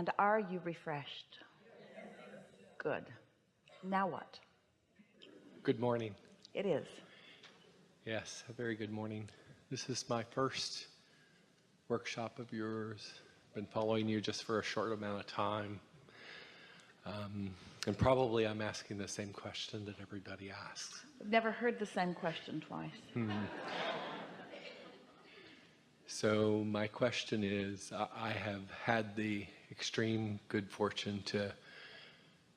And are you refreshed? Good. Now what? Good morning. It is. Yes, a very good morning. This is my first workshop of yours. Been following you just for a short amount of time. And probably I'm asking the same question that everybody asks. I've never heard the same question twice. So my question is, I have had the extreme good fortune to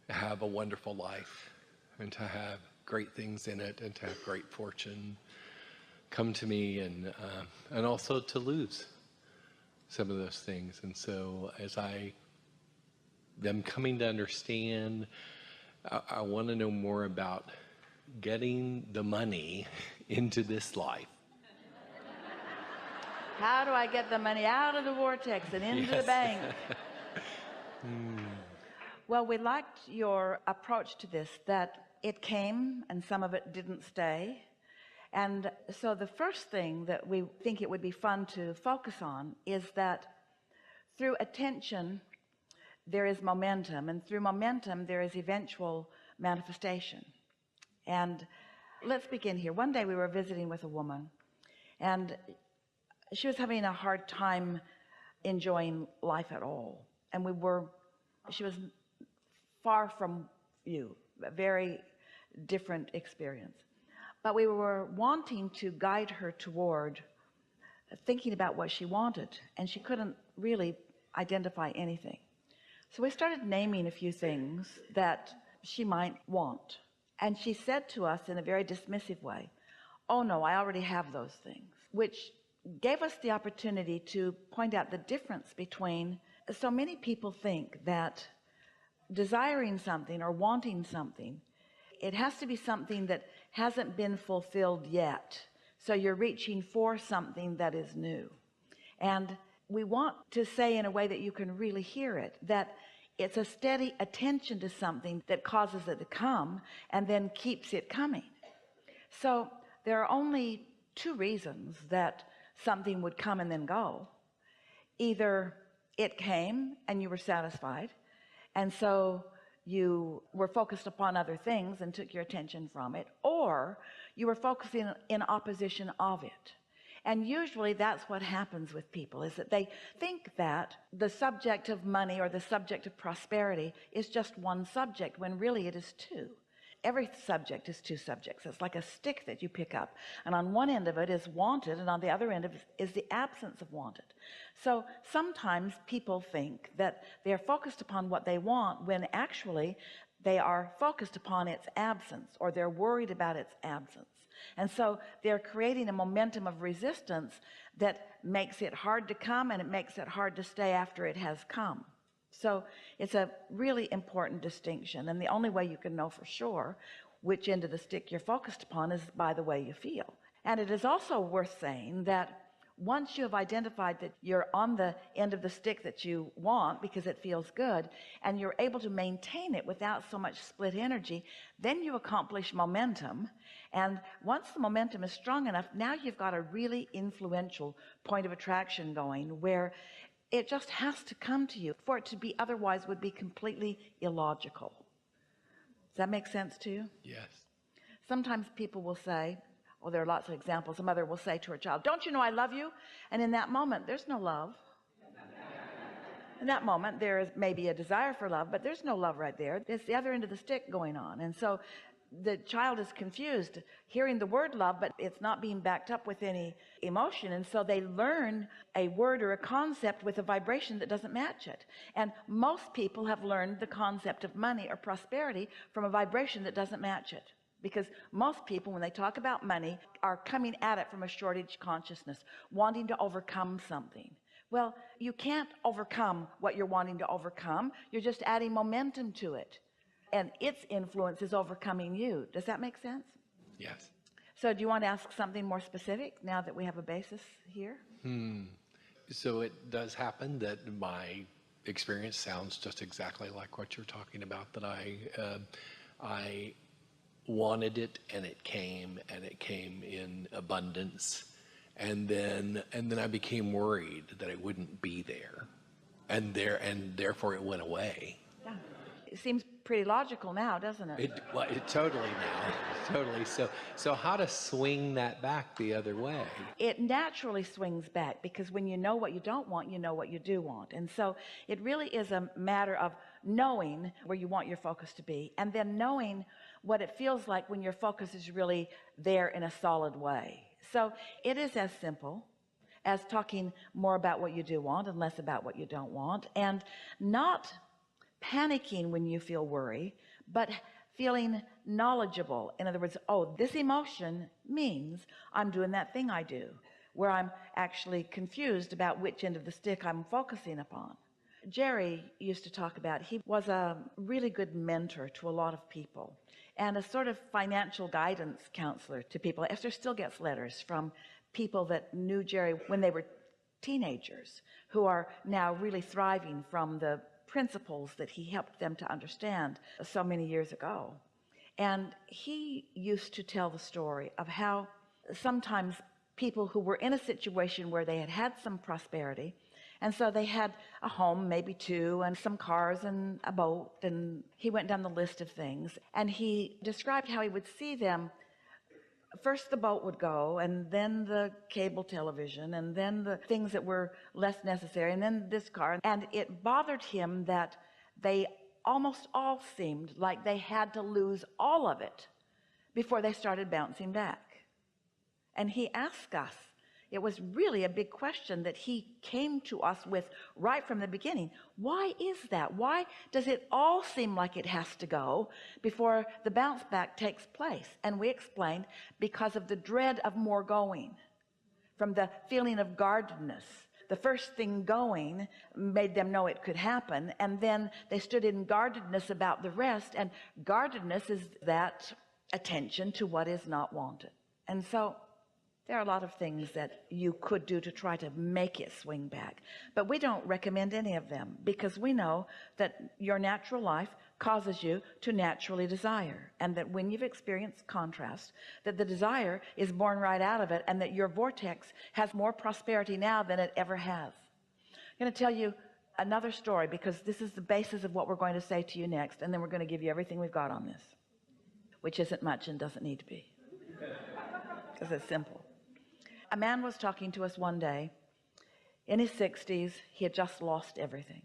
have a wonderful life and to have great things in it and to have great fortune come to me and also to lose some of those things. And so as I'm coming to understand, I want to know more about getting the money into this life. How do I get the money out of the vortex and into the bank? Well, we liked your approach to this, that it came and some of it didn't stay. And so the first thing that we think it would be fun to focus on is that through attention there is momentum, and through momentum there is eventual manifestation. And let's begin here. One day we were visiting with a woman, and she was having a hard time enjoying life at all. And she was far from you, a very different experience. But we were wanting to guide her toward thinking about what she wanted, and she couldn't really identify anything. So we started naming a few things that she might want. And she said to us in a very dismissive way, "Oh no, I already have those things," which gave us the opportunity to point out the difference between, so many people think that desiring something or wanting something, it has to be something that hasn't been fulfilled yet. So you're reaching for something that is new. And we want to say in a way that you can really hear it, that it's a steady attention to something that causes it to come and then keeps it coming. So there are only two reasons that something would come and then go. Either it came and you were satisfied, and so you were focused upon other things and took your attention from it, or you were focusing in opposition of it. And usually that's what happens with people, is that they think that the subject of money or the subject of prosperity is just one subject, when really it is two. Every subject is two subjects. It's like a stick that you pick up, and on one end of it is wanted, and on the other end of it is the absence of wanted. So sometimes people think that they're focused upon what they want, when actually they are focused upon its absence, or they're worried about its absence. And so they're creating a momentum of resistance that makes it hard to come, and it makes it hard to stay after it has come. So it's a really important distinction, and the only way you can know for sure which end of the stick you're focused upon is by the way you feel. And it is also worth saying that once you have identified that you're on the end of the stick that you want because it feels good, and you're able to maintain it without so much split energy, then you accomplish momentum. And once the momentum is strong enough, now you've got a really influential point of attraction going, where it just has to come to you. For it to be otherwise would be completely illogical. Does that make sense to you? Yes. Sometimes people will say, well, there are lots of examples. A mother will say to her child, "Don't you know I love you?" And in that moment, there's no love. In that moment, there is maybe a desire for love, but there's no love right there. It's the other end of the stick going on. And so the child is confused, hearing the word love, but it's not being backed up with any emotion. And so they learn a word or a concept with a vibration that doesn't match it. And most people have learned the concept of money or prosperity from a vibration that doesn't match it. Because most people, when they talk about money, are coming at it from a shortage consciousness, wanting to overcome something. Well, you can't overcome what you're wanting to overcome. You're just adding momentum to it, and its influence is overcoming you. Does that make sense? Yes. So do you want to ask something more specific now that we have a basis here? So it does happen that my experience sounds just exactly like what you're talking about, that I wanted it, and it came in abundance, and then I became worried that it wouldn't be there, and therefore it went away. Yeah. It seems pretty logical now, doesn't it? It totally now, totally. So how to swing that back the other way? It naturally swings back, because when you know what you don't want, you know what you do want. And so it really is a matter of knowing where you want your focus to be, and then knowing what it feels like when your focus is really there in a solid way. So it is as simple as talking more about what you do want and less about what you don't want, and not panicking when you feel worry, but feeling knowledgeable. In other words, oh, this emotion means I'm doing that thing I do, where I'm actually confused about which end of the stick I'm focusing upon. Jerry used to talk about, he was a really good mentor to a lot of people and a sort of financial guidance counselor to people. Esther still gets letters from people that knew Jerry when they were teenagers, who are now really thriving from the principles that he helped them to understand so many years ago. And he used to tell the story of how sometimes people who were in a situation where they had had some prosperity, and so they had a home, maybe two, and some cars and a boat, and he went down the list of things, and he described how he would see them. First the boat would go, and then the cable television, and then the things that were less necessary, and then this car. And it bothered him that they almost all seemed like they had to lose all of it before they started bouncing back. And he asked us, it was really a big question that he came to us with right from the beginning. Why is that? Why does it all seem like it has to go before the bounce back takes place? And we explained, because of the dread of more going, from the feeling of guardedness. The first thing going made them know it could happen, and then they stood in guardedness about the rest, and guardedness is that attention to what is not wanted. And so there are a lot of things that you could do to try to make it swing back, but we don't recommend any of them, because we know that your natural life causes you to naturally desire, and that when you've experienced contrast, that the desire is born right out of it, and that your vortex has more prosperity now than it ever has. I'm going to tell you another story, because this is the basis of what we're going to say to you next, and then we're going to give you everything we've got on this, which isn't much and doesn't need to be, because it's simple. A man was talking to us one day in his 60s. He had just lost everything,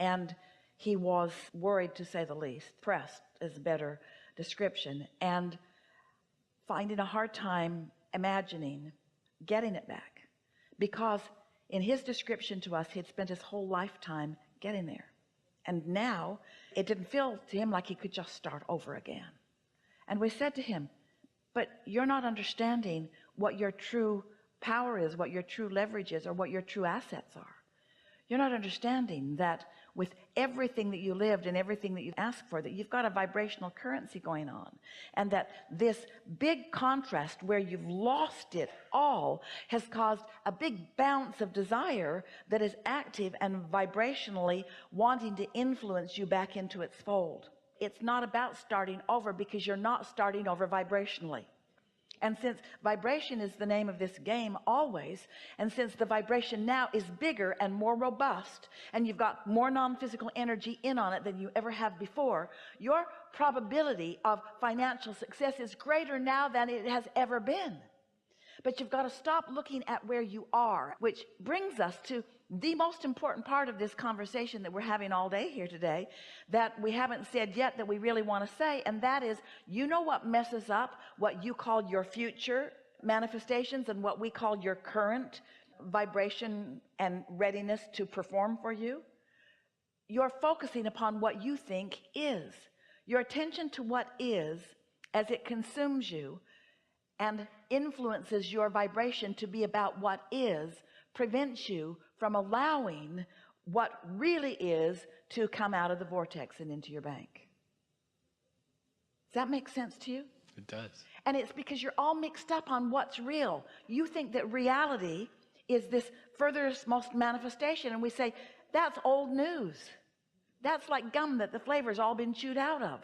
and he was worried, to say the least. Pressed is a better description, and finding a hard time imagining getting it back, because in his description to us, he had spent his whole lifetime getting there, and now it didn't feel to him like he could just start over again. And we said to him, but you're not understanding what your true power is, what your true leverage is, or what your true assets are. You're not understanding that with everything that you lived and everything that you asked for, that you've got a vibrational currency going on, and that this big contrast where you've lost it all has caused a big bounce of desire that is active and vibrationally wanting to influence you back into its fold. It's not about starting over, because you're not starting over vibrationally. And since vibration is the name of this game always, and since the vibration now is bigger and more robust, and you've got more non-physical energy in on it than you ever have before, your probability of financial success is greater now than it has ever been. But you've got to stop looking at where you are, which brings us to the most important part of this conversation that we're having all day here today, that we haven't said yet, that we really want to say, and that is, you know what messes up what you call your future manifestations and what we call your current vibration and readiness to perform for you? You're focusing upon what you think is. Your attention to what is, as it consumes you and influences your vibration to be about what is, prevents you from allowing what really is to come out of the vortex and into your bank. Does that make sense to you? It does. And it's because you're all mixed up on what's real. You think that reality is this furthest most manifestation, and we say that's old news. That's like gum that the flavor's all been chewed out of.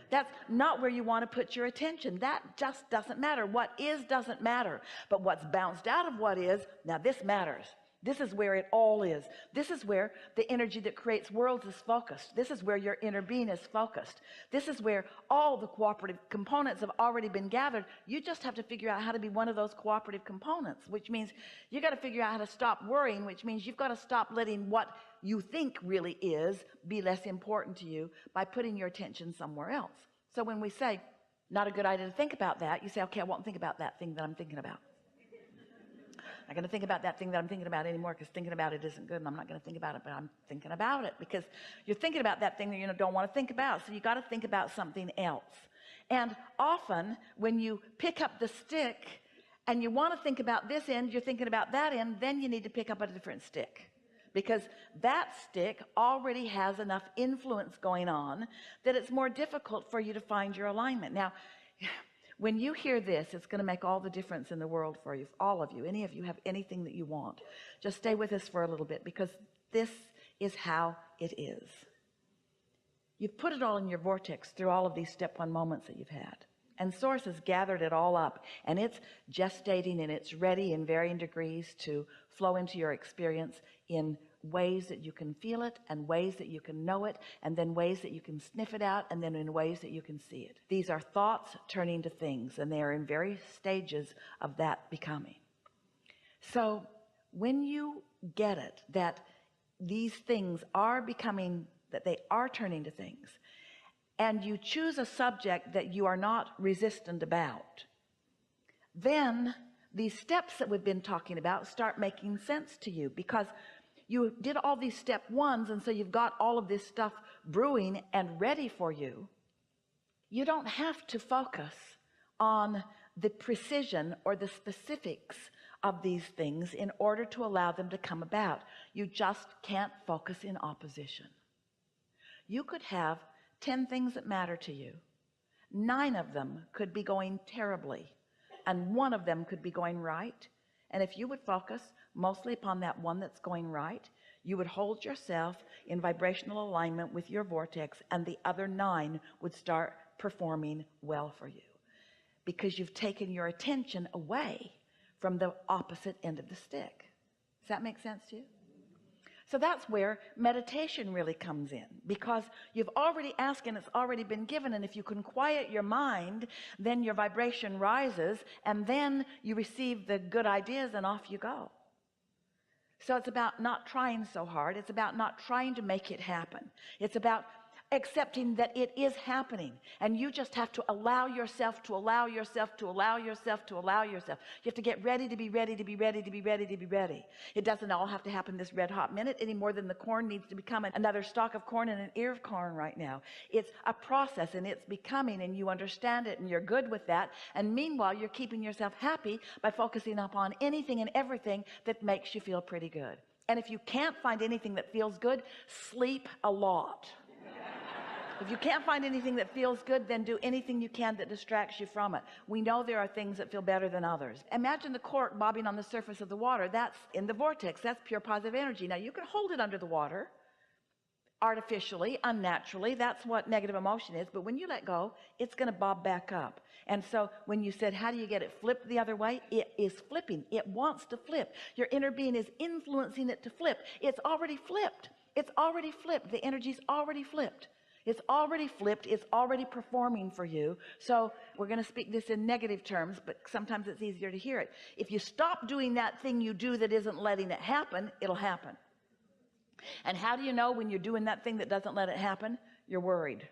That's not where you want to put your attention. That just doesn't matter. What is doesn't matter, but what's bounced out of what is, now this matters. This is where it all is. This is where the energy that creates worlds is focused. This is where your inner being is focused. This is where all the cooperative components have already been gathered. You just have to figure out how to be one of those cooperative components, which means you got to figure out how to stop worrying, which means you've got to stop letting what you think really is be less important to you by putting your attention somewhere else. So when we say not a good idea to think about that, you say, okay, I won't think about that thing that I'm thinking about. I'm not going to think about that thing that I'm thinking about anymore, because thinking about it isn't good, and I'm not going to think about it, but I'm thinking about it, because you're thinking about that thing that you don't want to think about. So you got to think about something else. And often when you pick up the stick and you want to think about this end, you're thinking about that end, then you need to pick up a different stick, because that stick already has enough influence going on that it's more difficult for you to find your alignment. Now, when you hear this, it's going to make all the difference in the world for you, all of you. Any of you have anything that you want, just stay with us for a little bit, because this is how it is. You've put it all in your vortex through all of these step one moments that you've had, and Source has gathered it all up, and it's gestating, and it's ready in varying degrees to flow into your experience in ways that you can feel it, and ways that you can know it, and then ways that you can sniff it out, and then in ways that you can see it. These are thoughts turning to things, and they are in various stages of that becoming. So when you get it, that these things are becoming, that they are turning to things, and you choose a subject that you are not resistant about, then these steps that we've been talking about start making sense to you, because you did all these step ones, and so you've got all of this stuff brewing and ready for you. You don't have to focus on the precision or the specifics of these things in order to allow them to come about. You just can't focus in opposition. You could have 10 things that matter to you. 9 of them could be going terribly, and 1 of them could be going right. And if you would focus mostly upon that one that's going right, you would hold yourself in vibrational alignment with your vortex, and the other 9 would start performing well for you, because you've taken your attention away from the opposite end of the stick. Does that make sense to you? So that's where meditation really comes in, because you've already asked and it's already been given. And if you can quiet your mind, then your vibration rises, and then you receive the good ideas, and off you go. So it's about not trying so hard. It's about not trying to make it happen. It's about accepting that it is happening, and you just have to allow yourself to allow yourself to allow yourself to allow yourself. You have to get ready to be ready to be ready to be ready to be ready. It doesn't all have to happen this red hot minute any more than the corn needs to become another stalk of corn and an ear of corn right now. It's a process, and it's becoming, and you understand it, and you're good with that. And meanwhile, you're keeping yourself happy by focusing upon anything and everything that makes you feel pretty good. And if you can't find anything that feels good, sleep a lot. If you can't find anything that feels good, then do anything you can that distracts you from it. We know there are things that feel better than others. Imagine the cork bobbing on the surface of the water. That's in the vortex. That's pure positive energy. Now, you can hold it under the water artificially, unnaturally. That's what negative emotion is. But when you let go, it's going to bob back up. And so when you said, how do you get it flipped the other way? It is flipping. It wants to flip. Your inner being is influencing it to flip. It's already flipped. It's already flipped. The energy's already flipped. It's already flipped. It's already performing for you. So we're going to speak this in negative terms, but sometimes it's easier to hear it. If you stop doing that thing you do that isn't letting it happen, it'll happen. And how do you know when you're doing that thing that doesn't let it happen? You're worried.